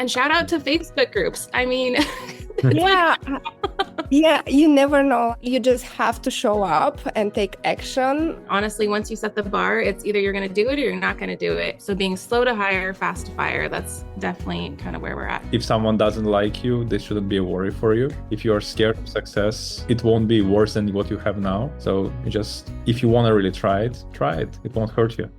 And shout out to Facebook groups. I mean, Yeah, yeah, you never know. You just have to show up and take action. Honestly, once you set the bar, it's either you're going to do it or you're not going to do it. So being slow to hire, fast to fire, that's definitely kind of where we're at. If someone doesn't like you, this shouldn't be a worry for you. If you are scared of success, it won't be worse than what you have now. So if you want to really try it. It won't hurt you.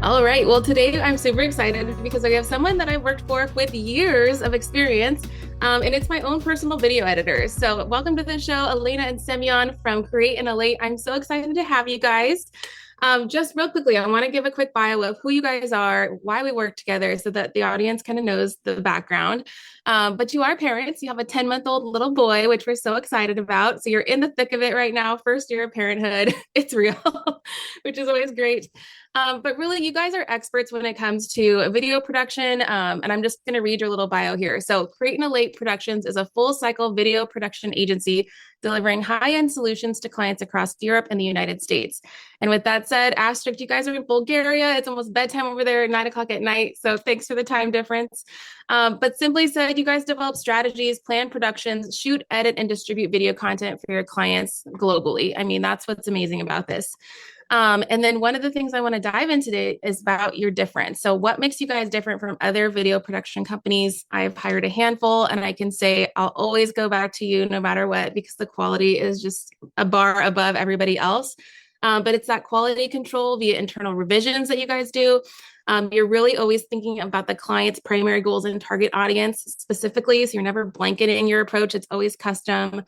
All right. Well, today I'm super excited because I have someone that I've worked for with years of experience, and it's my own personal video editor. So welcome to the show, Elena and Semion from Create Elate. I'm so excited to have you guys. Just real quickly, I want to give a quick bio of who you guys are, why we work together so that the audience kind of knows the background. But you are parents. You have a 10-month-old little boy, which we're so excited about. So you're in the thick of it right now, first year of parenthood. It's real, which is always great. But really, you guys are experts when it comes to video production. And I'm just going to read your little bio here. So Create Elate Productions is a full cycle video production agency delivering high-end solutions to clients across Europe and the United States. And with that said, asterisk, you guys are in Bulgaria. It's almost bedtime over there, 9:00 at night. So thanks for the time difference. But simply said, you guys develop strategies, plan productions, shoot, edit, and distribute video content for your clients globally. I mean, that's what's amazing about this. And then one of the things I want to dive in today is about your difference. So what makes you guys different from other video production companies? I've hired a handful and I can say I'll always go back to you no matter what, because the quality is just a bar above everybody else. But it's that quality control via internal revisions that you guys do. You're really always thinking about the client's primary goals and target audience specifically. So you're never blanketing your approach. It's always custom.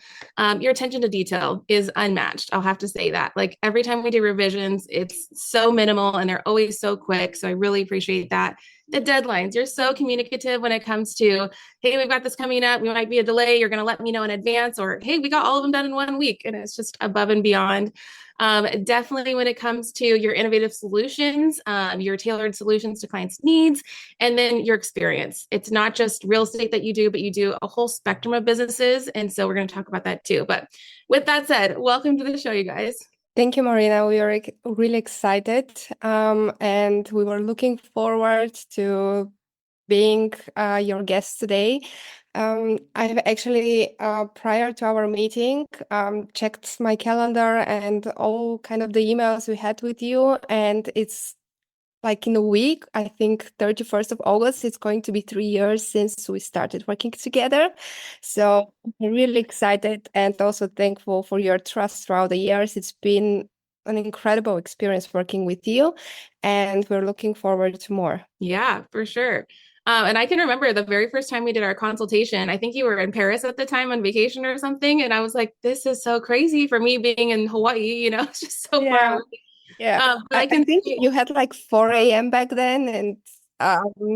Your attention to detail is unmatched. I'll have to say that. Like every time we do revisions, it's so minimal and they're always so quick. So I really appreciate that. The deadlines, you're so communicative when it comes to, hey, we've got this coming up. We might be a delay. You're going to let me know in advance, or hey, we got all of them done in 1 week. And it's just above and beyond. Definitely when it comes to your innovative solutions, your tailored solutions to clients' needs, and then your experience. It's not just real estate that you do, but you do a whole spectrum of businesses. And so we're going to talk about that too. But with that said, welcome to the show, you guys. Thank you, Marina. We are really excited, and we were looking forward to being your guest today. I've actually, prior to our meeting, checked my calendar and all kind of the emails we had with you, and it's like in a week, I think 31st of August, it's going to be 3 years since we started working together. So I'm really excited and also thankful for your trust throughout the years. It's been an incredible experience working with you, and we're looking forward to more. Yeah, for sure. And I can remember the very first time we did our consultation, I think you were in Paris at the time on vacation or something. And I was like, this is so crazy for me being in Hawaii, it's just so far away. Yeah, I think you had like 4 a.m. back then, and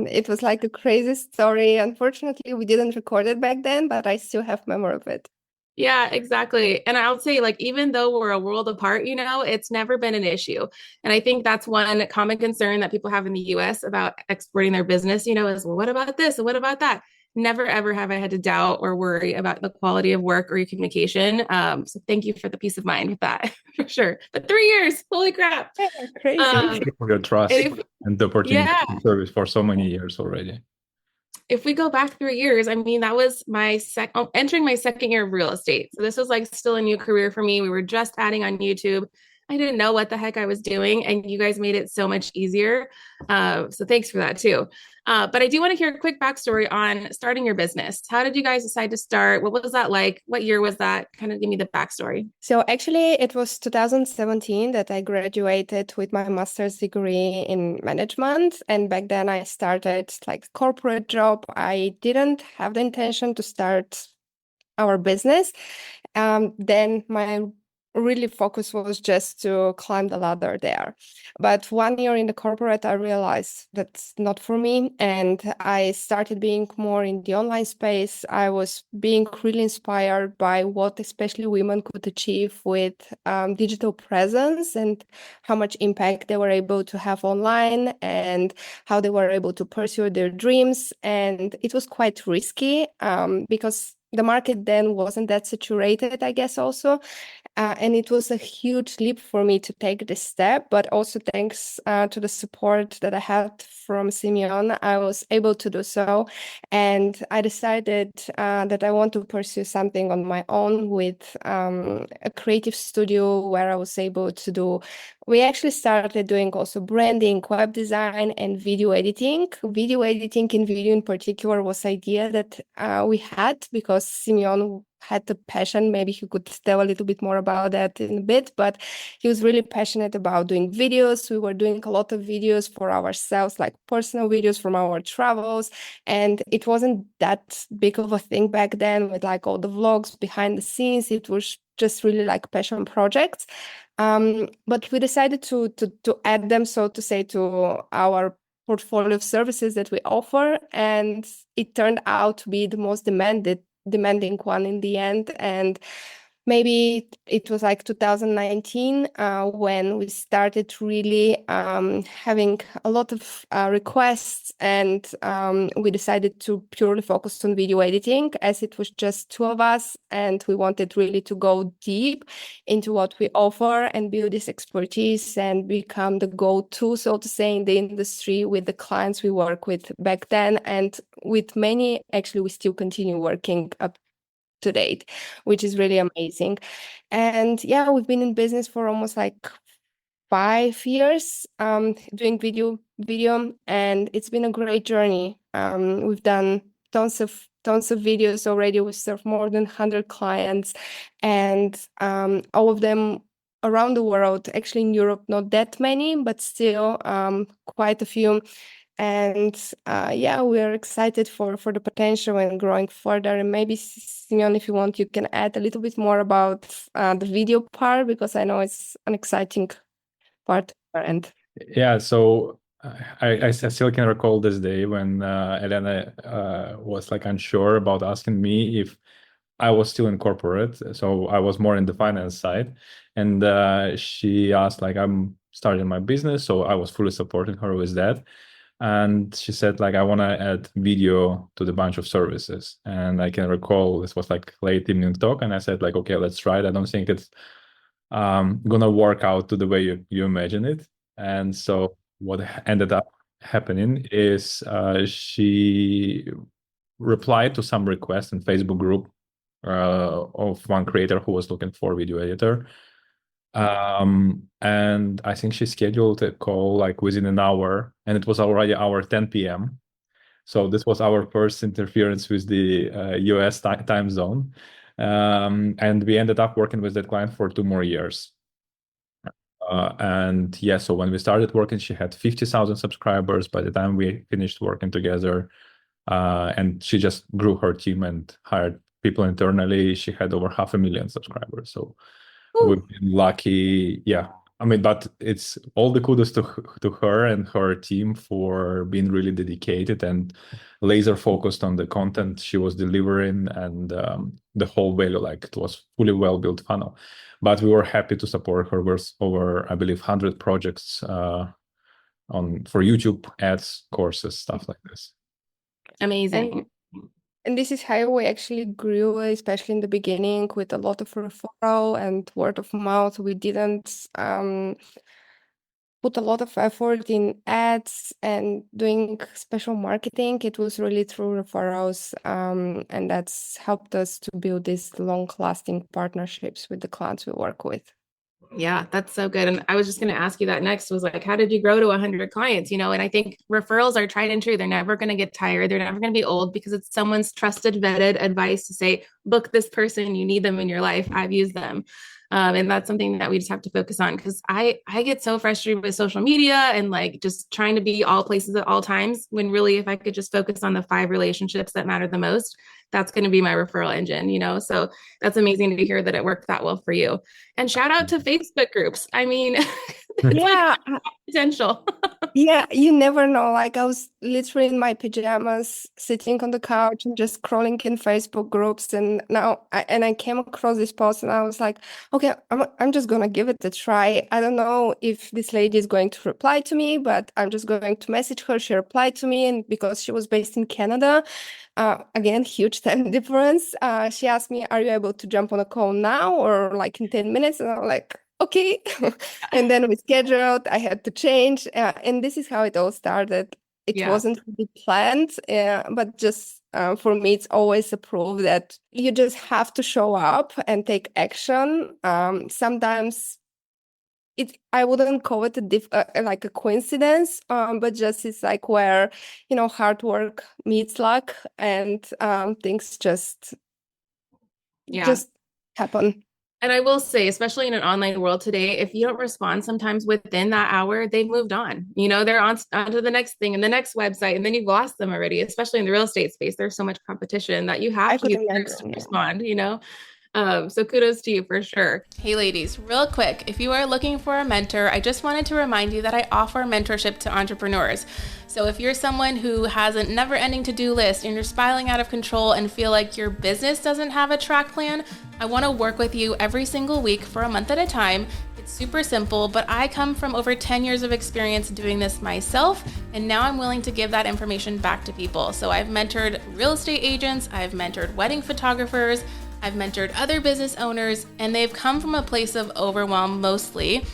it was like a crazy story. Unfortunately, we didn't record it back then, but I still have memory of it. Yeah, exactly. And I'll say, like, even though we're a world apart, it's never been an issue. And I think that's one common concern that people have in the US about exporting their business, is, well, what about this? And what about that? Never, ever have I had to doubt or worry about the quality of work or your communication. So thank you for the peace of mind with that, for sure. But 3 years, holy crap. Yeah, crazy. Thank you for your trust and the opportunity to service for so many years already. If we go back 3 years, I mean, that was my entering my second year of real estate. So this was like still a new career for me. We were just adding on YouTube. I didn't know what the heck I was doing, and you guys made it so much easier. So thanks for that too. But I do want to hear a quick backstory on starting your business. How did you guys decide to start? What was that like? What year was that? Kind of give me the backstory. So actually, it was 2017 that I graduated with my master's degree in management. And back then I started like corporate job. I didn't have the intention to start our business. Then my really focus was just to climb the ladder there. But 1 year in the corporate, I realized that's not for me. And I started being more in the online space. I was being really inspired by what especially women could achieve with digital presence and how much impact they were able to have online and how they were able to pursue their dreams. And it was quite risky because the market then wasn't that saturated, I guess, also. And it was a huge leap for me to take this step, but also thanks to the support that I had from Semion, I was able to do so. And I decided that I want to pursue something on my own with a creative studio where I was able to do. We actually started doing also branding, web design, and video editing. Video editing in video in particular was idea that we had because Simeon had the passion. Maybe he could tell a little bit more about that in a bit, but he was really passionate about doing videos. We were doing a lot of videos for ourselves, like personal videos from our travels. And it wasn't that big of a thing back then with like all the vlogs behind the scenes. It was just really like passion projects. But we decided to add them, so to say, to our portfolio of services that we offer. And it turned out to be the most demanding one in the end. And maybe it was like 2019 when we started really having a lot of requests, and we decided to purely focus on video editing, as it was just two of us, and we wanted really to go deep into what we offer and build this expertise and become the go-to, so to say, in the industry with the clients we work with back then. And with many, actually, we still continue working up to date, which is really amazing. And yeah, we've been in business for almost like 5 years, doing video, and it's been a great journey. We've done tons of videos already. We've served more than 100 clients, and all of them around the world. Actually, in Europe, not that many, but still quite a few. And yeah, we're excited for the potential and growing further. And maybe, Simeon, if you want, you can add a little bit more about the video part, because I know it's an exciting part. And Yeah, so I still can recall this day when Elena was like unsure about asking me if I was still in corporate, so I was more in the finance side, and she asked like, I'm starting my business, so I was fully supporting her with that. And she said like, I want to add video to the bunch of services. And I can recall this was like late evening talk, and I said like, okay, let's try it. I don't think it's gonna work out to the way you imagine it. And so what ended up happening is she replied to some request in Facebook group of one creator who was looking for a video editor. And I think she scheduled a call like within an hour, and it was already our 10 p.m. So this was our first interference with the US time zone. And we ended up working with that client for 2 more years. And yeah, so when we started working, she had 50,000 subscribers. By the time we finished working together, and she just grew her team and hired people internally, she had over 500,000 subscribers. So we've been lucky. Yeah. I mean, but it's all the kudos to her and her team for being really dedicated and laser focused on the content she was delivering, and the whole value, like it was fully well-built funnel. But we were happy to support her with over, I believe, 100 projects for YouTube ads, courses, stuff like this. Amazing. And this is how we actually grew, especially in the beginning, with a lot of referral and word of mouth. We didn't put a lot of effort in ads and doing special marketing. It was really through referrals, and that's helped us to build these long-lasting partnerships with the clients we work with. Yeah, that's so good. And I was just going to ask you that next, was like, how did you grow to 100 clients? And I think referrals are tried and true. They're never going to get tired. They're never going to be old, because it's someone's trusted, vetted advice to say, book this person, you need them in your life. I've used them. And that's something that we just have to focus on, because I get so frustrated with social media and like just trying to be all places at all times, when really, if I could just focus on the 5 relationships that matter the most, that's going to be my referral engine, so that's amazing to hear that it worked that well for you. And shout out to Facebook groups. I mean, it's Yeah. like potential. Yeah, you never know. Like I was literally in my pajamas, sitting on the couch and just scrolling in Facebook groups. And I came across this post, and I was like, okay, I'm just gonna give it a try. I don't know if this lady is going to reply to me, but I'm just going to message her. She replied to me, and because she was based in Canada, again, huge time difference. She asked me, "Are you able to jump on a call now or like in 10 minutes?" And I'm like, okay. And then we scheduled, I had to change. And this is how it all started. It Yeah. wasn't really planned, but just for me, it's always a proof that you just have to show up and take action. Sometimes I wouldn't call it like a coincidence, but just it's like where, hard work meets luck, and things Yeah. just happen. And I will say, especially in an online world today, if you don't respond sometimes within that hour, they've moved on. They're on to the next thing and the next website, and then you've lost them already, especially in the real estate space. There's so much competition that you I have to could be the first to imagine. Yeah. respond. So kudos to you for sure. Hey ladies, real quick, if you are looking for a mentor, I just wanted to remind you that I offer mentorship to entrepreneurs. So if you're someone who has a never-ending to-do list and you're spiraling out of control and feel like your business doesn't have a track plan, I want to work with you every single week for a month at a time. It's super simple, but I come from over 10 years of experience doing this myself, and now I'm willing to give that information back to people. So I've mentored real estate agents, I've mentored wedding photographers, I've mentored other business owners, and they've come from a place of overwhelm mostly,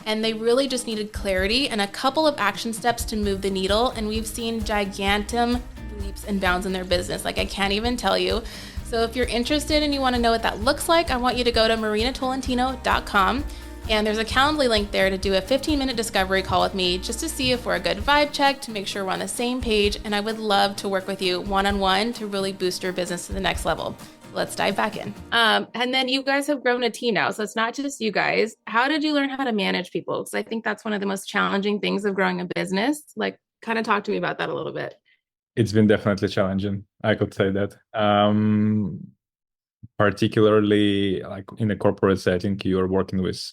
and they really just needed clarity and a couple of action steps to move the needle, and we've seen gigantic leaps and bounds in their business, like I can't even tell you. So if you're interested and you want to know what that looks like, I want you to go to marinatolentino.com, and there's a Calendly link there to do a 15-minute discovery call with me just to see if we're a good vibe check, to make sure we're on the same page, and I would love to work with you one-on-one to really boost your business to the next level. Let's dive back in. And then you guys have grown a team now, so it's not just you guys. How did you learn how to manage people? Because I think that's one of the most challenging things of growing a business. Like, kind of talk to me about that a little bit. It's been definitely challenging. I could say that. Particularly like in a corporate setting, you're working with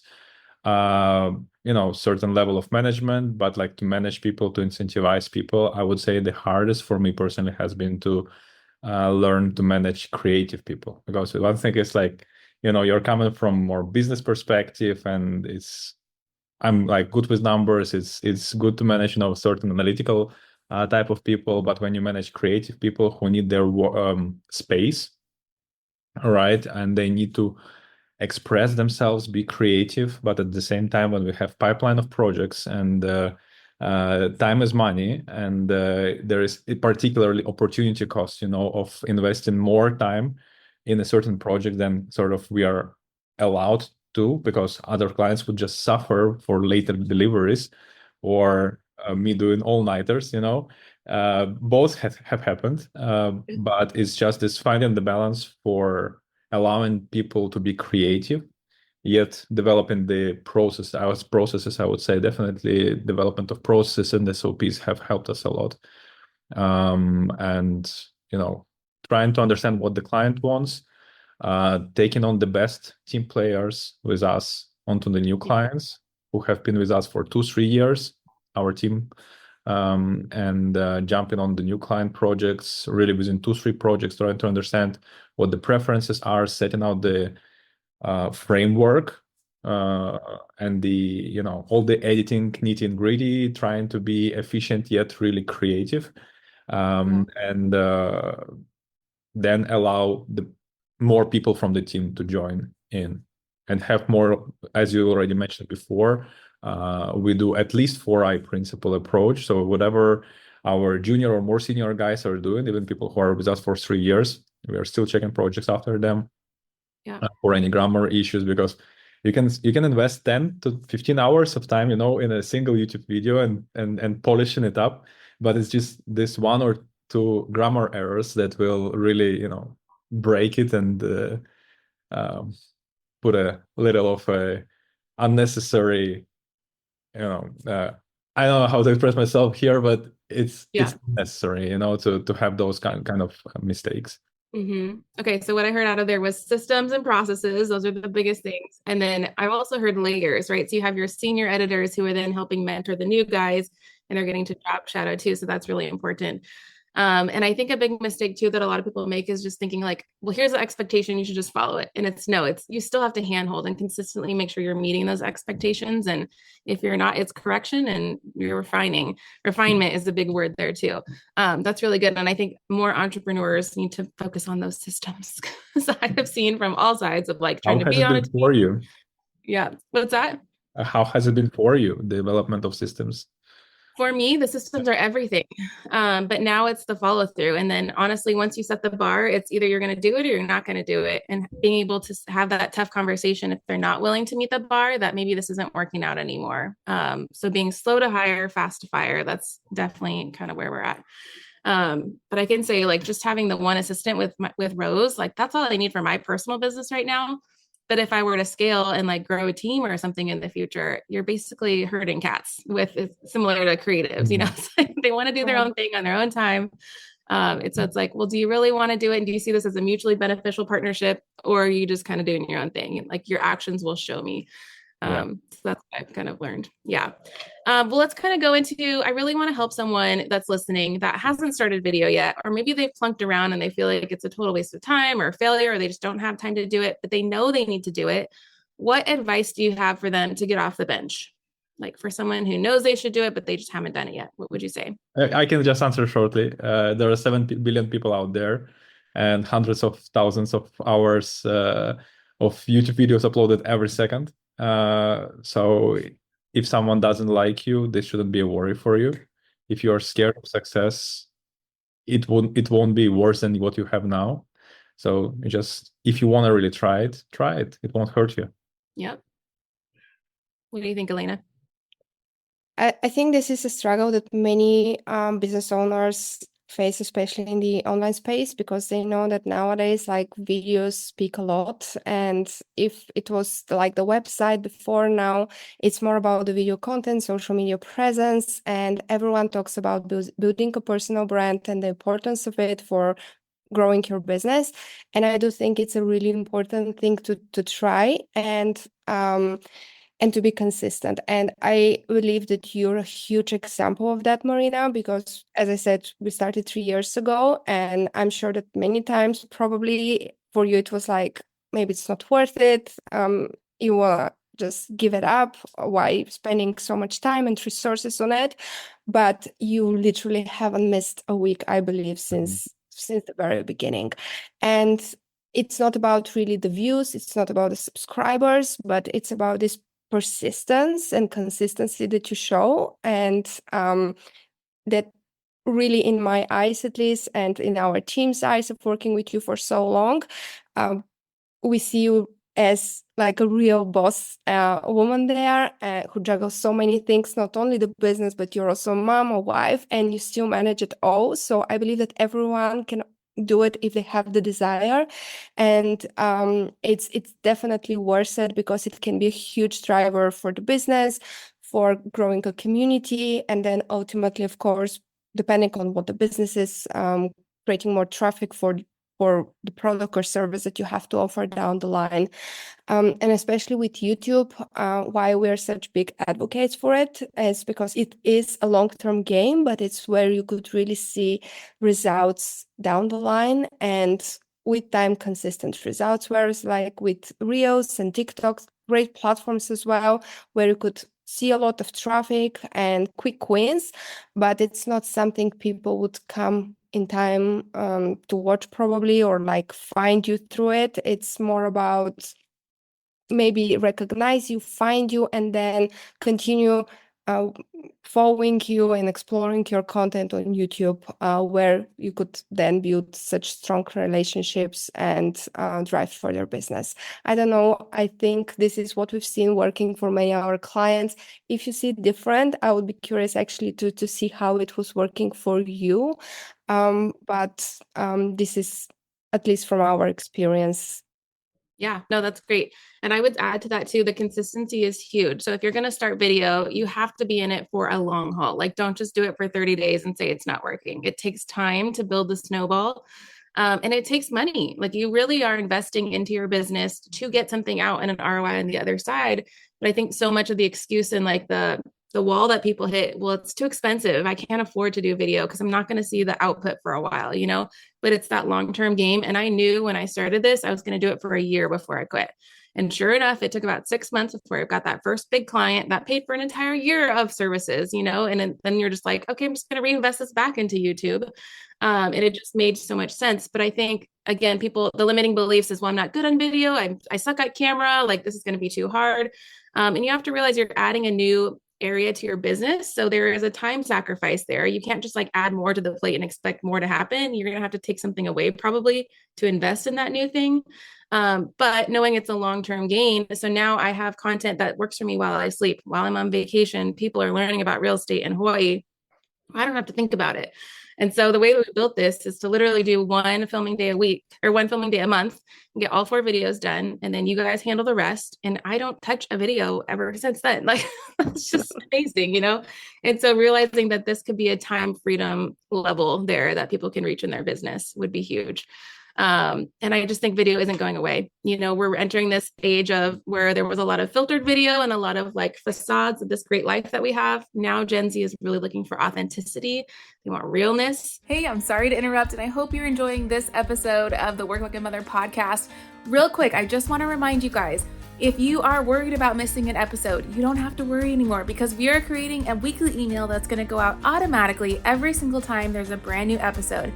certain level of management, but like to manage people, to incentivize people, I would say the hardest for me personally has been to learn to manage creative people. Because one thing is like, you're coming from more business perspective, and I'm like good with numbers. It's good to manage, certain analytical type of people, but when you manage creative people who need their space, all right, and they need to express themselves, be creative, but at the same time, when we have pipeline of projects and time is money, and there is particularly opportunity cost, of investing more time in a certain project than sort of we are allowed to, because other clients would just suffer for later deliveries, or me doing all-nighters, both have happened, but it's just this finding the balance for allowing people to be creative, yet developing the processes. I would say definitely development of processes and SOPs have helped us a lot. And trying to understand what the client wants, taking on the best team players with us onto the new clients who have been with us for 2-3 years, our team, and jumping on the new client projects really within 2-3 projects, trying to understand what the preferences are, setting out the framework, and the all the editing nitty and gritty, trying to be efficient yet really creative, and then allow the more people from the team to join in and have more, as you already mentioned before. We do at least 4I principle approach. So whatever our junior or more senior guys are doing, even people who are with us for 3 years, we are still checking projects after them for any grammar issues, because you can invest 10 to 15 hours of time, in a single YouTube video and polishing it up, but it's just this 1 or 2 grammar errors that will really, break it and put a little of a unnecessary, I don't know how to express myself here, but it's necessary, to have those kind of mistakes. Mm-hmm. Okay, so what I heard out of there was systems and processes. Those are the biggest things. And then I've also heard layers, right? So you have your senior editors who are then helping mentor the new guys. and they're getting to job shadow too. So that's really important. And I think a big mistake too that a lot of people make is just thinking like, well, here's the expectation, you should just follow it. And it's no, it's you still have to handhold and consistently make sure you're meeting those expectations. And if you're not, it's correction and you're refining. Refinement is the big word there too. That's really good. And I think more entrepreneurs need to focus on those systems because I have seen from all sides of like How trying to has be it on a been for team. you? Yeah. What's that? How has it been for you, the development of systems? For me, the systems are everything. But now it's the follow through. And then honestly, once you set the bar, it's either you're going to do it or you're not going to do it. And being able to have that tough conversation if they're not willing to meet the bar, that maybe this isn't working out anymore. So being slow to hire, fast to fire, that's definitely kind of where we're at. But I can say like just having the one assistant with Rose, like that's all I need for my personal business right now. But if I were to scale and like grow a team or something in the future, you're basically herding cats with it's similar to creatives, you know, it's like they want to do their own thing on their own time. So it's like, well, do you really want to do it? And do you see this as a mutually beneficial partnership or are you just kind of doing your own thing? And like your actions will show me. So that's what I've kind of learned. Yeah. Well, let's kind of go into, I really want to help someone that's listening that hasn't started video yet, or maybe they've plunked around and they feel like it's a total waste of time or failure, or they just don't have time to do it, but they know they need to do it. What advice do you have for them to get off the bench? Like for someone who knows they should do it, but they just haven't done it yet. What would you say? I can just answer shortly. There are 7 billion people out there and hundreds of thousands of hours of YouTube videos uploaded every second. So if someone doesn't like you, this shouldn't be a worry for you. If you're scared of success, it won't be worse than what you have now. So if you want to really try it, try it. It won't hurt you. Yep. What do you think, Elena? I think this is a struggle that many business owners face, especially in the online space, because they know that nowadays, like videos speak a lot. And if it was like the website before, now it's more about the video content, social media presence, and everyone talks about building a personal brand and the importance of it for growing your business. And I do think it's a really important thing to try and to be consistent. And I believe that you're a huge example of that, Marina, because as I said, we started 3 years ago, and I'm sure that many times probably for you it was like, maybe it's not worth it. You will just give it up. Why spending so much time and resources on it? But you literally haven't missed a week, I believe, since the very beginning. And it's not about really the views, it's not about the subscribers, but it's about this persistence and consistency that you show, and that really, in my eyes at least, and in our team's eyes of working with you for so long, we see you as like a real boss woman there who juggles so many things, not only the business, but you're also a mom or wife, and you still manage it all. So I believe that everyone can do it if they have the desire, and it's definitely worth it because it can be a huge driver for the business, for growing a community, and then ultimately, of course, depending on what the business is, creating more traffic for the product or service that you have to offer down the line. And especially with YouTube, why we're such big advocates for it is because it is a long-term game, but it's where you could really see results down the line and with time consistent results. Whereas like with Reels and TikToks, great platforms as well, where you could see a lot of traffic and quick wins, but it's not something people would come in time to watch probably, or like find you through it. It's more about maybe recognize you, find you, and then continue following you and exploring your content on YouTube, where you could then build such strong relationships and drive for your business. I don't know. I think this is what we've seen working for many of our clients. If you see it different, I would be curious actually to see how it was working for you. But this is at least from our experience. Yeah, no, that's great. And I would add to that too, the consistency is huge. So if you're going to start video, you have to be in it for a long haul. Like, don't just do it for 30 days and say it's not working. It takes time to build the snowball. And it takes money. Like, you really are investing into your business to get something out and an ROI on the other side. But I think so much of the excuse and like the the wall that people hit. Well, it's too expensive. I can't afford to do video because I'm not going to see the output for a while, you know, but it's that long-term game. And I knew when I started this, I was going to do it for a year before I quit. And sure enough, it took about 6 months before I got that first big client that paid for an entire year of services, you know, and then you're just like, okay, I'm just going to reinvest this back into YouTube. And it just made so much sense. But I think, again, people, the limiting beliefs is, well, I'm not good on video. I suck at camera. Like, this is going to be too hard. And you have to realize you're adding a new area to your business. So there is a time sacrifice there. You can't just like add more to the plate and expect more to happen. You're going to have to take something away probably to invest in that new thing. But knowing it's a long-term gain. So now I have content that works for me while I sleep, while I'm on vacation. People are learning about real estate in Hawaii. I don't have to think about it. And so the way we built this is to literally do one filming day a week or one filming day a month and get all 4 videos done. And then you guys handle the rest. And I don't touch a video ever since then. Like, it's just amazing, you know? And so realizing that this could be a time freedom level there that people can reach in their business would be huge. And I just think video isn't going away. You know, we're entering this age of where there was a lot of filtered video and a lot of like facades of this great life that we have. Now Gen Z is really looking for authenticity. They want realness. Hey, I'm sorry to interrupt, and I hope you're enjoying this episode of the Work Like a Mother podcast. Real quick, I just want to remind you guys, if you are worried about missing an episode, you don't have to worry anymore, because we are creating a weekly email that's going to go out automatically every single time there's a brand new episode.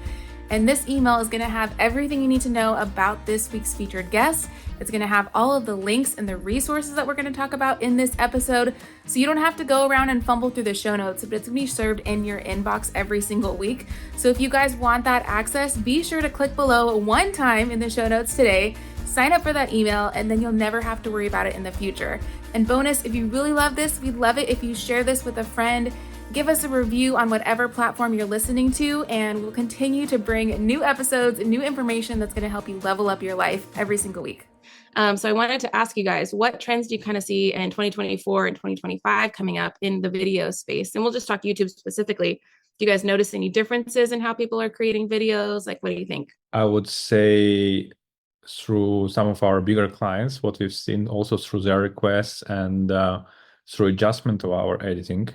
And this email is going to have everything you need to know about this week's featured guest. It's going to have all of the links and the resources that we're going to talk about in this episode. So you don't have to go around and fumble through the show notes, but it's going to be served in your inbox every single week. So if you guys want that access, be sure to click below one time in the show notes today, sign up for that email, and then you'll never have to worry about it in the future. And bonus, if you really love this, we'd love it if you share this with a friend. Give us a review on whatever platform you're listening to, and we'll continue to bring new episodes and new information that's going to help you level up your life every single week. So I wanted to ask you guys, what trends do you kind of see in 2024 and 2025 coming up in the video space? And we'll just talk YouTube specifically. Do you guys notice any differences in how people are creating videos? Like, what do you think? I would say through some of our bigger clients, what we've seen also through their requests and through adjustment to our editing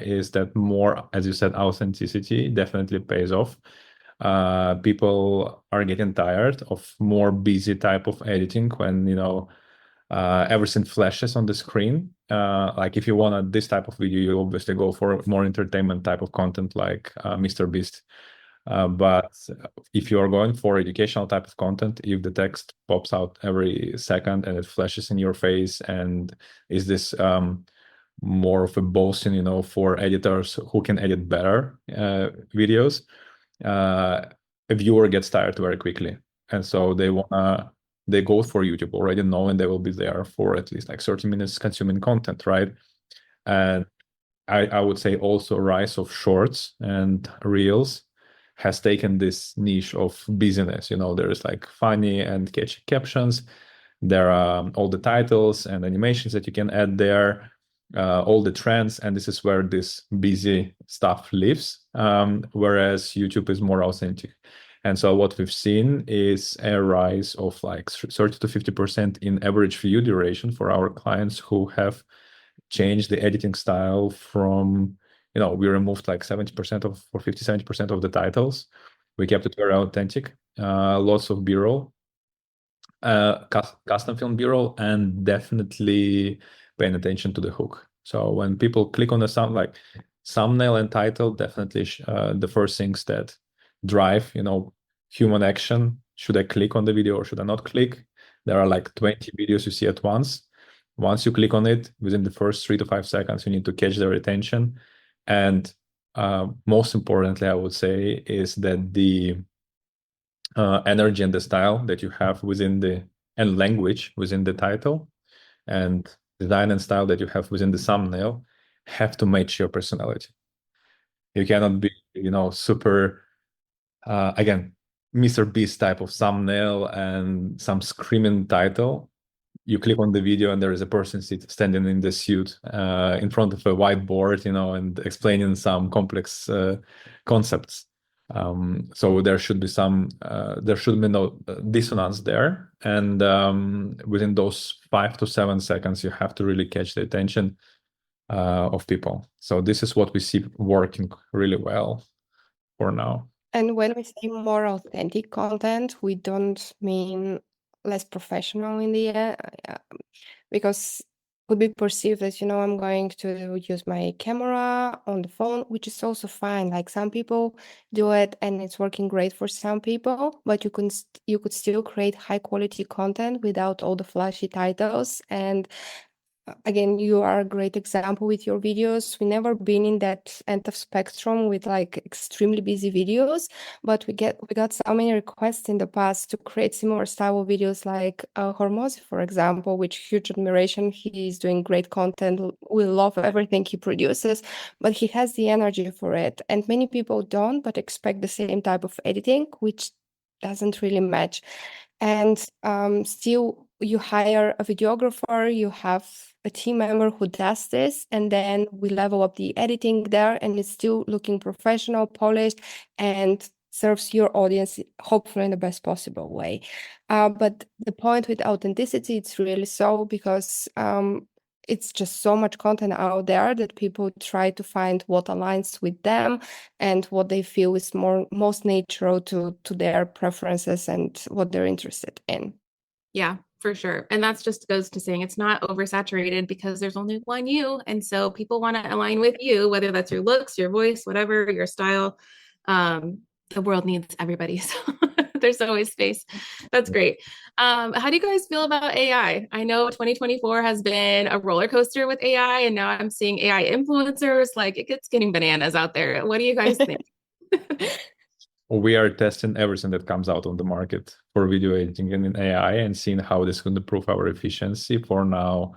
is that more, as you said, authenticity definitely pays off. People are getting tired of more busy type of editing when, you know, everything flashes on the screen. Like if you want this type of video, you obviously go for more entertainment type of content like Mr. Beast. But if you are going for educational type of content, if the text pops out every second and it flashes in your face and is this more of a boasting, you know, for editors who can edit better videos, a viewer gets tired very quickly. And so they go for YouTube already knowing they will be there for at least like 30 minutes consuming content, right? And I would say also rise of shorts and reels has taken this niche of busyness. You know, there is like funny and catchy captions. There are all the titles and animations that you can add there, all the trends, and this is where this busy stuff lives, whereas YouTube is more authentic. And so what we've seen is a rise of like 30 to 50% in average view duration for our clients who have changed the editing style from, you know, we removed like 70% of, or 50, 70% of the titles. We kept it very authentic, lots of B-roll, custom film B-roll, and definitely paying attention to the hook. So when people click on the sound, like thumbnail and title, definitely the first things that drive, you know, human action. Should I click on the video or should I not click? There are like 20 videos you see at once. Once you click on it, within the first 3 to 5 seconds, you need to catch their attention. And most importantly, I would say, is that the energy and the style that you have within the, and language within the title and design and style that you have within the thumbnail have to match your personality. You cannot be, you know, super, again, Mr. Beast type of thumbnail and some screaming title. You click on the video and there is a person standing in the suit in front of a whiteboard, you know, and explaining some complex concepts. So there should be no dissonance there. And within those 5 to 7 seconds, you have to really catch the attention. of people. So this is what we see working really well for now. And when we say more authentic content, we don't mean less professional in the end, because could be perceived as, I'm going to use my camera on the phone, which is also fine. Like some people do it and it's working great for some people, but you could still create high quality content without all the flashy titles. And again, you are a great example with your videos. We never been in that end of spectrum with like extremely busy videos, but we got so many requests in the past to create similar style of videos, like Hormozy, for example, which huge admiration. He is doing great content. We love everything he produces, but he has the energy for it. And many people don't, but expect the same type of editing, which doesn't really match. And still, you hire a videographer, you have a team member who does this, and then we level up the editing there, and it's still looking professional, polished, and serves your audience hopefully in the best possible way. But the point with authenticity, it's really so because it's just so much content out there that people try to find what aligns with them and what they feel is most natural to their preferences and what they're interested in. Yeah, for sure. And that's just goes to saying it's not oversaturated because there's only one you. And so people want to align with you, whether that's your looks, your voice, whatever, your style. The world needs everybody. So there's always space. That's great. How do you guys feel about AI? I know 2024 has been a roller coaster with AI, and now I'm seeing AI influencers. Like it gets getting bananas out there. What do you guys think? We are testing everything that comes out on the market for video editing and in AI and seeing how this can improve our efficiency. For now,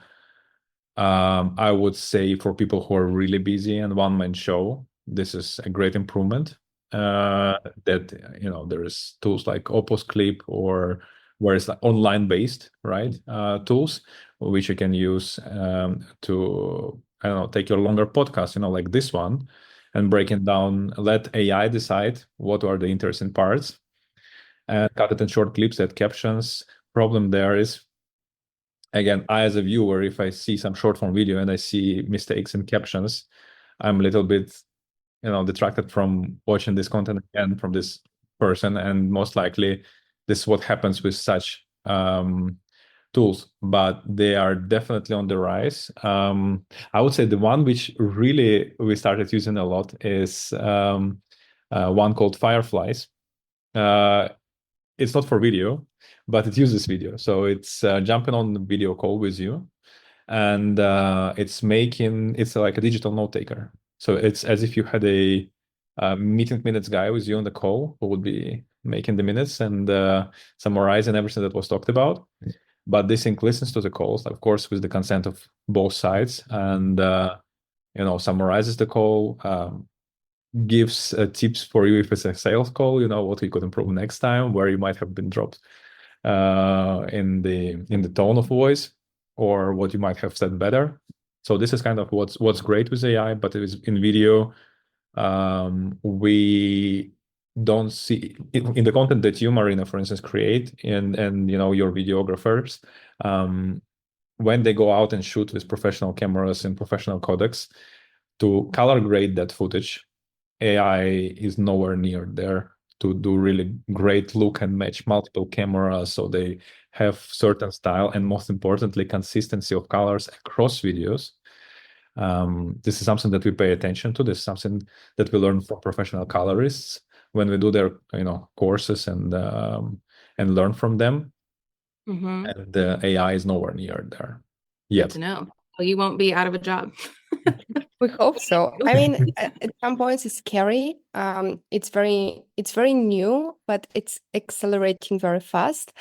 I would say for people who are really busy and one-man show, this is a great improvement. That there is tools like Opus Clip or where it's like online based, right? Tools which you can use to take your longer podcast, like this one, and break it down. Let AI decide what are the interesting parts, and cut it in short clips, add captions. Problem there is, again, I as a viewer, if I see some short form video and I see mistakes in captions, I'm a little bit detracted from watching this content again from this person, and most likely this is what happens with such tools, but they are definitely on the rise. I would say the one which really we started using a lot is one called Fireflies. It's not for video, but it uses video. So it's jumping on the video call with you, and it's like a digital note taker. So it's as if you had a meeting minutes guy with you on the call who would be making the minutes and summarizing everything that was talked about. But this thing listens to the calls, of course, with the consent of both sides, and summarizes the call, gives tips for you if it's a sales call, what you could improve next time, where you might have been dropped in the tone of voice, or what you might have said better. So this is kind of what's great with AI, but it is in video. We don't see in the content that you, Marina, for instance, create and your videographers, when they go out and shoot with professional cameras and professional codecs to color grade that footage, AI is nowhere near there to do really great look and match multiple cameras, so they have certain style and, most importantly, consistency of colors across videos. This is something that we pay attention to. This is something that we learn from professional colorists when we do their courses and learn from them. Mm-hmm. And the AI is nowhere near there yet. Good to know. Well, you won't be out of a job. We hope so. I mean, at some points it's scary. It's very new, but it's accelerating very fast.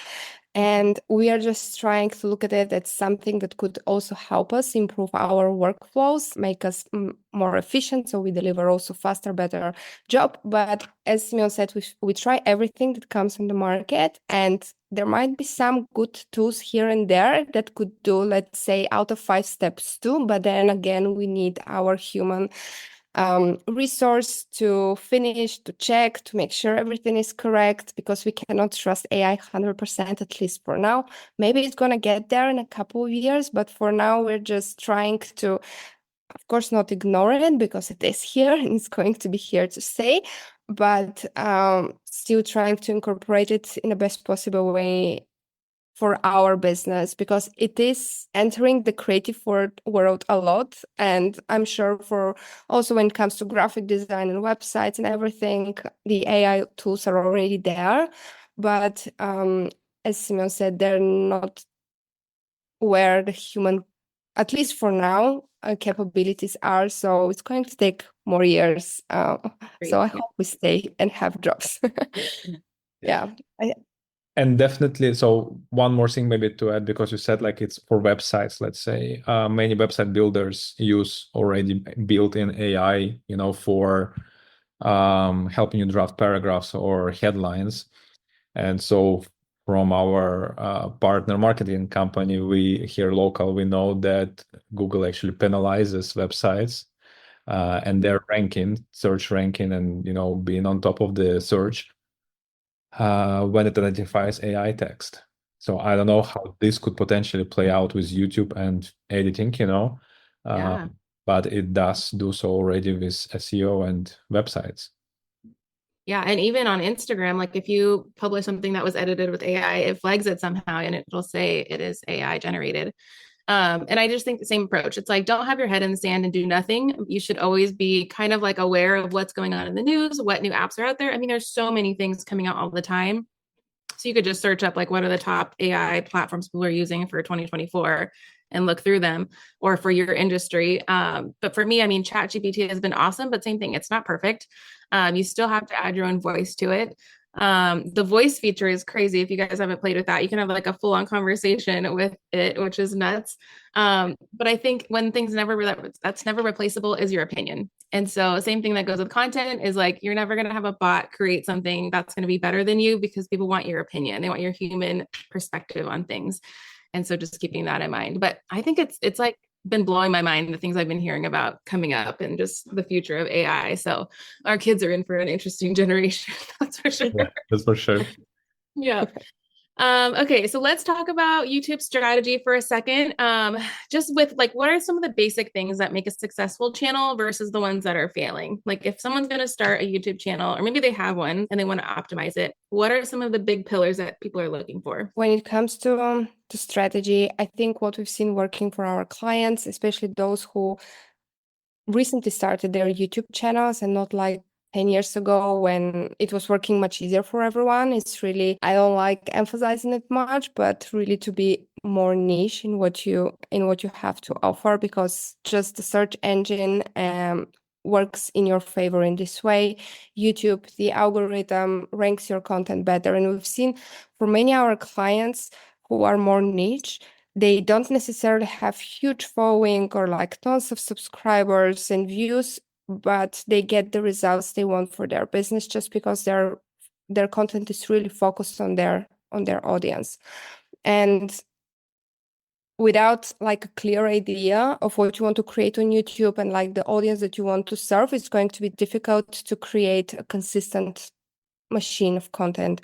And we are just trying to look at it as something that could also help us improve our workflows, make us more efficient, so we deliver also faster, better job. But as Semion said, we try everything that comes on the market, and there might be some good tools here and there that could do, let's say, out of 5 steps too. But then again, we need our human resource to finish, to check, to make sure everything is correct, because we cannot trust AI 100%, at least for now. Maybe it's going to get there in a couple of years, but for now, we're just trying to of course, not ignore it because it is here and it's going to be here to stay, but still trying to incorporate it in the best possible way for our business, because it is entering the creative world a lot. And I'm sure for also when it comes to graphic design and websites and everything, the AI tools are already there. But as Semion said, they're not where the human, at least for now, capabilities are. So it's going to take more years. So I hope we stay and have jobs. Yeah. And definitely, so one more thing maybe to add, because you said like it's for websites, let's say, many website builders use already built-in AI, for helping you draft paragraphs or headlines. And so from our partner marketing company, we here local, we know that Google actually penalizes websites and their ranking, search ranking, and being on top of the search when it identifies AI text. So I don't know how this could potentially play out with YouTube and editing, but it does do so already with SEO and websites. Yeah, and even on Instagram, like if you publish something that was edited with AI, it flags it somehow and it'll say it is AI generated. And I just think the same approach. It's like, don't have your head in the sand and do nothing. You should always be kind of like aware of what's going on in the news, what new apps are out there. I mean, there's so many things coming out all the time. So you could just search up like what are the top AI platforms people are using for 2024 and look through them, or for your industry. But for me, I mean, ChatGPT has been awesome, but same thing, it's not perfect. You still have to add your own voice to it. The voice feature is crazy. If you guys haven't played with that, you can have like a full-on conversation with it, which is nuts. But I think when things that's never replaceable is your opinion. And so same thing that goes with content is like, you're never going to have a bot create something that's going to be better than you, because people want your opinion. They want your human perspective on things. And so just keeping that in mind. But I think it's like been blowing my mind, the things I've been hearing about coming up and just the future of AI. So our kids are in for an interesting generation. That's for sure. Yeah, that's for sure. Yeah. Okay, so let's talk about YouTube strategy for a second. Just with like, what are some of the basic things that make a successful channel versus the ones that are failing? Like if someone's going to start a YouTube channel, or maybe they have one and they want to optimize it, what are some of the big pillars that people are looking for? When it comes to strategy, I think what we've seen working for our clients, especially those who recently started their YouTube channels and not like 10 years ago when it was working much easier for everyone. It's really, I don't like emphasizing it much, but really to be more niche in what you have to offer, because just the search engine works in your favor in this way. YouTube, the algorithm ranks your content better. And we've seen for many of our clients who are more niche, they don't necessarily have huge following or like tons of subscribers and views, but they get the results they want for their business just because their content is really focused on their audience. And without like a clear idea of what you want to create on YouTube and like the audience that you want to serve, it's going to be difficult to create a consistent machine of content,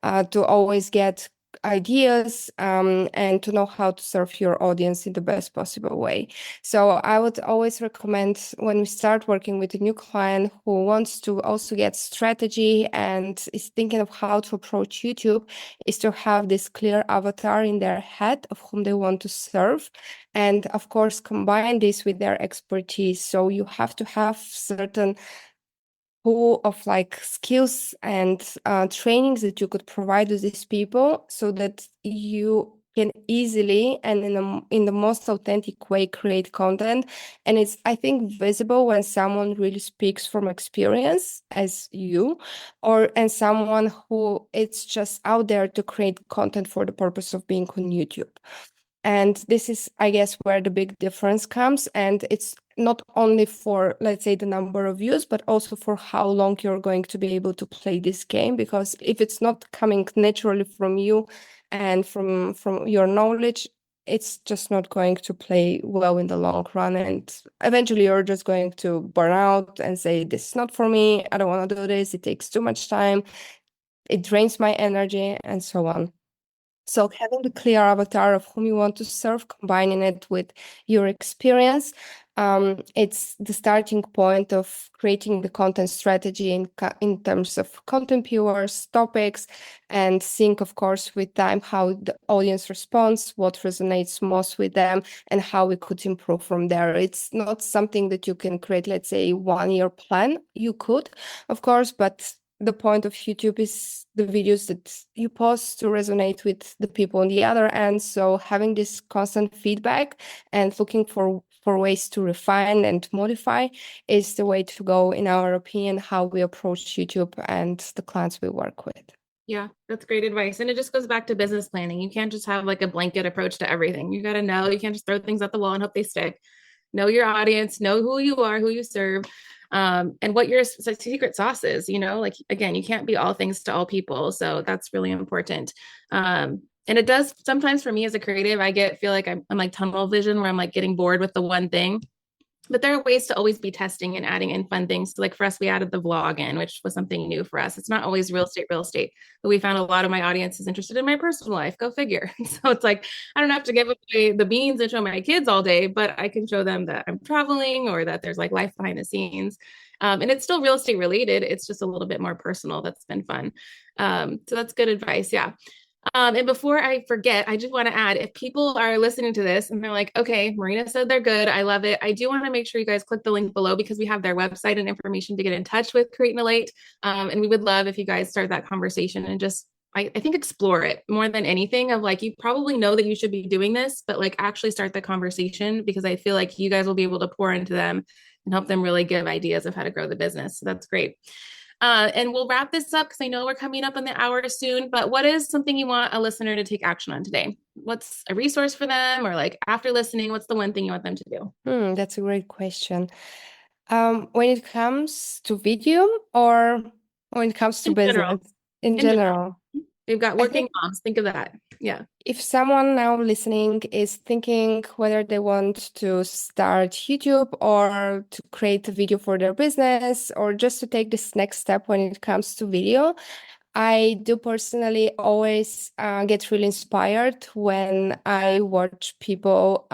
to always get ideas and to know how to serve your audience in the best possible way. So I would always recommend, when we start working with a new client who wants to also get strategy and is thinking of how to approach YouTube, is to have this clear avatar in their head of whom they want to serve. And of course, combine this with their expertise. So you have to have certain pool of like skills and trainings that you could provide to these people, so that you can easily and in the most authentic way create content. And it's, I think, visible when someone really speaks from experience as you, and someone who it's just out there to create content for the purpose of being on YouTube. And this is, I guess, where the big difference comes. And it's not only for, let's say, the number of views, but also for how long you're going to be able to play this game. Because if it's not coming naturally from you and from your knowledge, it's just not going to play well in the long run. And eventually you're just going to burn out and say, this is not for me. I don't want to do this. It takes too much time. It drains my energy and so on. So having the clear avatar of whom you want to serve, combining it with your experience, it's the starting point of creating the content strategy in terms of content viewers, topics, and think, of course, with time how the audience responds, what resonates most with them, and how we could improve from there. It's not something that you can create, let's say, 1 year plan. You could, of course, but the point of YouTube is the videos that you post to resonate with the people on the other end. So having this constant feedback and looking for ways to refine and modify is the way to go, in our opinion, how we approach YouTube and the clients we work with. Yeah, that's great advice. And it just goes back to business planning. You can't just have like a blanket approach to everything. You got to know, you can't just throw things at the wall and hope they stick. Know your audience, know who you are, who you serve, and what your secret sauce is. Like, again, you can't be all things to all people. So that's really important. And it does sometimes, for me as a creative, feel like I'm like tunnel vision, where I'm like getting bored with the one thing. But there are ways to always be testing and adding in fun things. So like for us, we added the vlog in, which was something new for us. It's not always real estate, but we found a lot of my audience is interested in my personal life. Go figure. So it's like, I don't have to give away the beans and show my kids all day, but I can show them that I'm traveling or that there's like life behind the scenes. And it's still real estate related. It's just a little bit more personal. That's been fun. So that's good advice. Yeah. And before I forget, I just want to add, if people are listening to this and they're like, okay, Marina said they're good, I love it, I do want to make sure you guys click the link below, because we have their website and information to get in touch with Create Elate. And we would love if you guys start that conversation and just, I think, explore it more than anything, of like, you probably know that you should be doing this, but like actually start the conversation, because I feel like you guys will be able to pour into them and help them really give ideas of how to grow the business. So that's great. And we'll wrap this up, because I know we're coming up on the hour soon, but what is something you want a listener to take action on today? What's a resource for them, or like after listening, what's the one thing you want them to do? That's a great question. When it comes to video, or when it comes to business? In general. They've got working moms. Think of that. Yeah. If someone now listening is thinking whether they want to start YouTube or to create a video for their business, or just to take this next step when it comes to video, I do personally always get really inspired when I watch people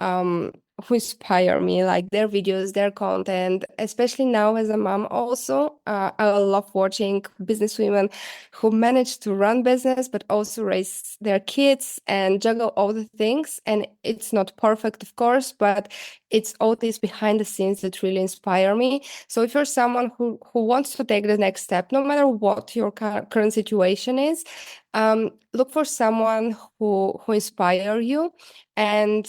who inspire me, like their videos, their content, especially now as a mom also. I love watching businesswomen who manage to run business, but also raise their kids and juggle all the things. And it's not perfect, of course, but it's all these behind the scenes that really inspire me. So if you're someone who wants to take the next step, no matter what your current situation is, look for someone who inspire you, and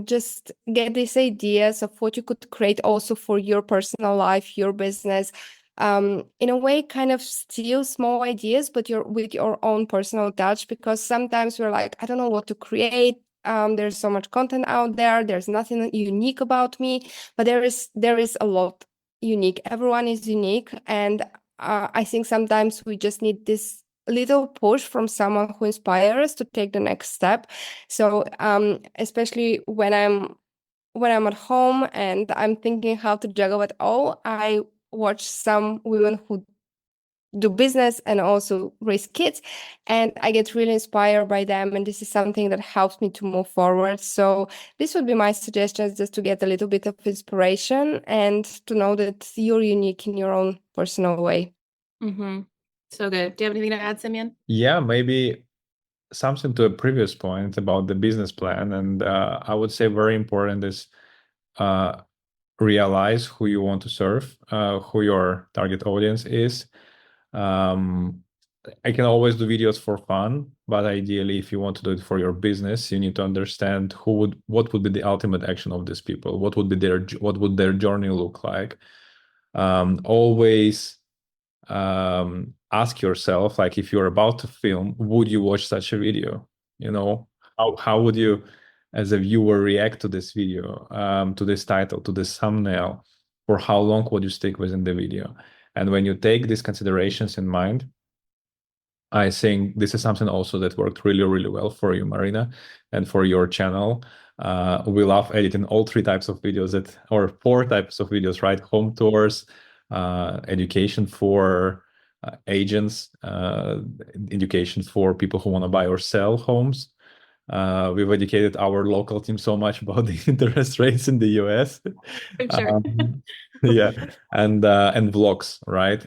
just get these ideas of what you could create also for your personal life, your business. In a way, kind of steal small ideas, but with your own personal touch, because sometimes we're like, I don't know what to create. There's so much content out there. There's nothing unique about me, but there is a lot unique. Everyone is unique, and I think sometimes we just need this little push from someone who inspires us to take the next step. So especially when I'm at home and I'm thinking how to juggle it all, I watch some women who do business and also raise kids, and I get really inspired by them, and this is something that helps me to move forward. So this would be my suggestions, just to get a little bit of inspiration and to know that you're unique in your own personal way. So good. Do you have anything to add, Semion? Yeah, maybe something to a previous point about the business plan. And I would say very important is realize who you want to serve, who your target audience is. I can always do videos for fun, but ideally, if you want to do it for your business, you need to understand what would be the ultimate action of these people. What would their journey look like? Always ask yourself, like, if you're about to film, would you watch such a video? How would you, as a viewer, react to this video, to this title, to this thumbnail? For how long would you stick within the video? And when you take these considerations in mind, I think this is something also that worked really, really well for you, Marina, and for your channel. We love editing all 3 types of videos or 4 types of videos, right? Home tours, education for agents, education for people who want to buy or sell homes. We've educated our local team so much about the interest rates in the US. I'm sure. Yeah, and vlogs, right?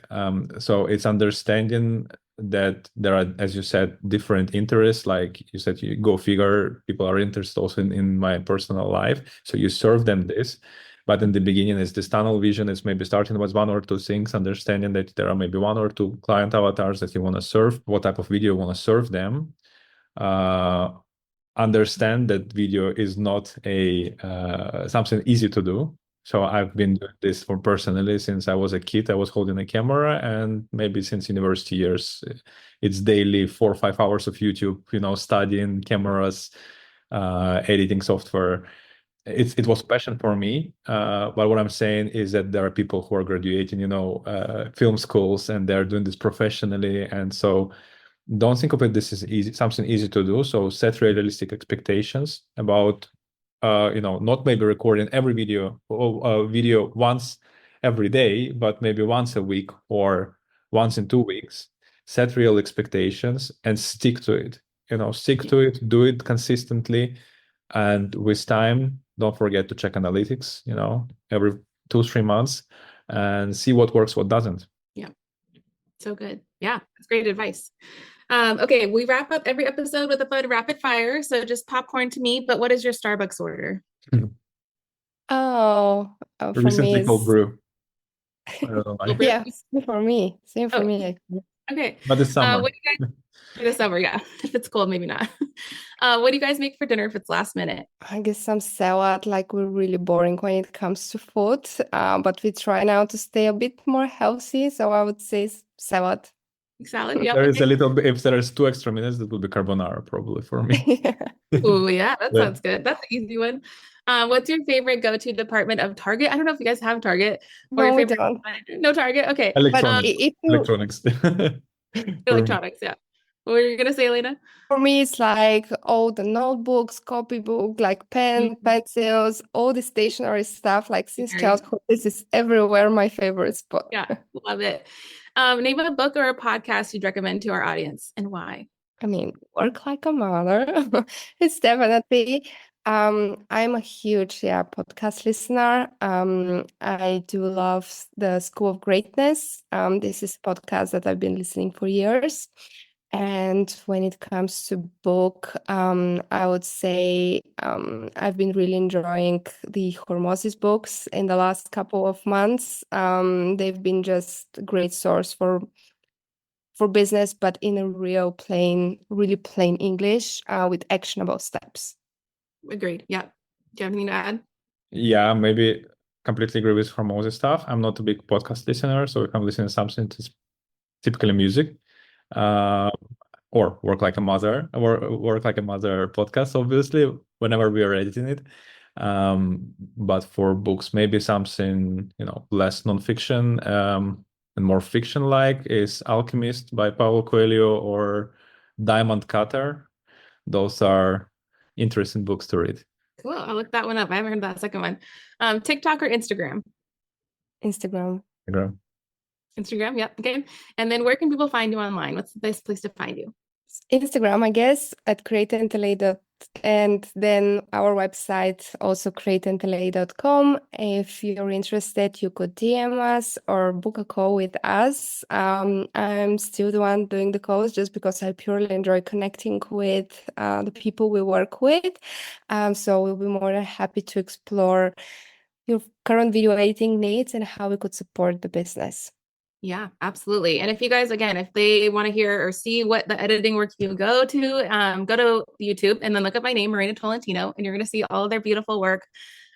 So it's understanding that there are, as you said, different interests. Like you said, you go figure, people are interested also in my personal life. So you serve them this. But in the beginning, it's this tunnel vision. It's maybe starting with one or two things, understanding that there are maybe one or two client avatars that you want to serve, what type of video you want to serve them. Understand that video is not a something easy to do. So I've been doing this for personally since I was a kid. I was holding a camera, and maybe since university years, it's daily 4 or 5 hours of YouTube, studying cameras, editing software. It was passion for me. But what I'm saying is that there are people who are graduating, film schools, and they're doing this professionally. And so don't think of it this is easy, something easy to do. So set realistic expectations about not maybe recording every video once every day, but maybe once a week or once in 2 weeks. Set real expectations and stick to it. Stick to it, do it consistently, and with time, don't forget to check analytics, every 2-3 months, and see what works, what doesn't. Yeah. So good. Yeah, that's great advice. Okay, we wrap up every episode with a fun rapid fire. So just popcorn to me, but what is your Starbucks order? For Recently me, cold brew. I don't know why. yeah, same for me. Same for me. Actually. Okay. But it's summer. What do you guys for the summer? Yeah, if it's cold, maybe not. What do you guys make for dinner if it's last minute? I guess some salad. Like we're really boring when it comes to food, but we try now to stay a bit more healthy. So I would say salad. Salad. Yeah. There is a little bit. If there is 2 extra minutes, that will be carbonara probably for me. Oh yeah, that sounds good. That's an easy one. What's your favorite go-to department of Target? I don't know if you guys have Target or No, your we favorite. don't. No Target. Okay. Electronics. If you, Electronics. Yeah. What were you gonna say, Elena? for me, it's like all the notebooks, copybook, like pen, pencils, all the stationery stuff. Like since Very- childhood, this is everywhere my favorite spot. Yeah, love it. Name a book or a podcast you'd recommend to our audience and why. I mean, Work Like a Mother. It's definitely. I'm a huge podcast listener. I do love the School of Greatness. This is a podcast that I've been listening for years. And when it comes to book, I would say I've been really enjoying the Hormosis books in the last couple of months. They've been just a great source for business, but in a really plain English with actionable steps. Agreed. Yeah. Do you have anything to add? Yeah, maybe completely agree with Hormosis stuff. I'm not a big podcast listener, so if I'm listening to something, it's typically music. Or Work Like a Mother, or Work Like a Mother podcast, obviously, whenever we are editing it. But for books, maybe something, less nonfiction and more fiction-like is Alchemist by Paulo Coelho or Diamond Cutter. Those are interesting books to read. Cool. I'll look that one up. I haven't heard that second one. TikTok or Instagram? Instagram. Instagram, yep. Okay. And then where can people find you online? What's the best place to find you? Instagram, I guess, at Create Elate, and then our website, also createelate.com. If you're interested, you could DM us or book a call with us. I'm still the one doing the calls just because I purely enjoy connecting with the people we work with. So we'll be more than happy to explore your current video editing needs and how we could support the business. Yeah, absolutely. And if you guys, again, if they want to hear or see what the editing work you go to YouTube and then look up my name, Marina Tolentino, and you're going to see all of their beautiful work.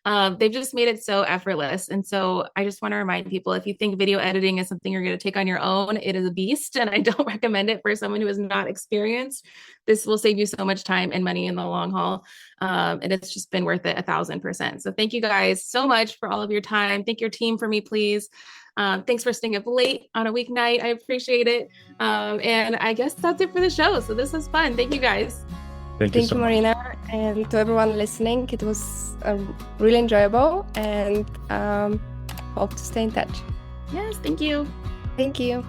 They've just made it so effortless. And so I just want to remind people, if you think video editing is something you're going to take on your own, it is a beast. And I don't recommend it for someone who is not experienced. This will save you so much time and money in the long haul. And it's just been worth it 1,000%. So thank you guys so much for all of your time. Thank your team for me, please. Thanks for staying up late on a weeknight. I appreciate it. And I guess that's it for the show. So this was fun. Thank you guys. Thank you, Marina. And to everyone listening, it was really enjoyable, and hope to stay in touch. Yes, thank you. Thank you.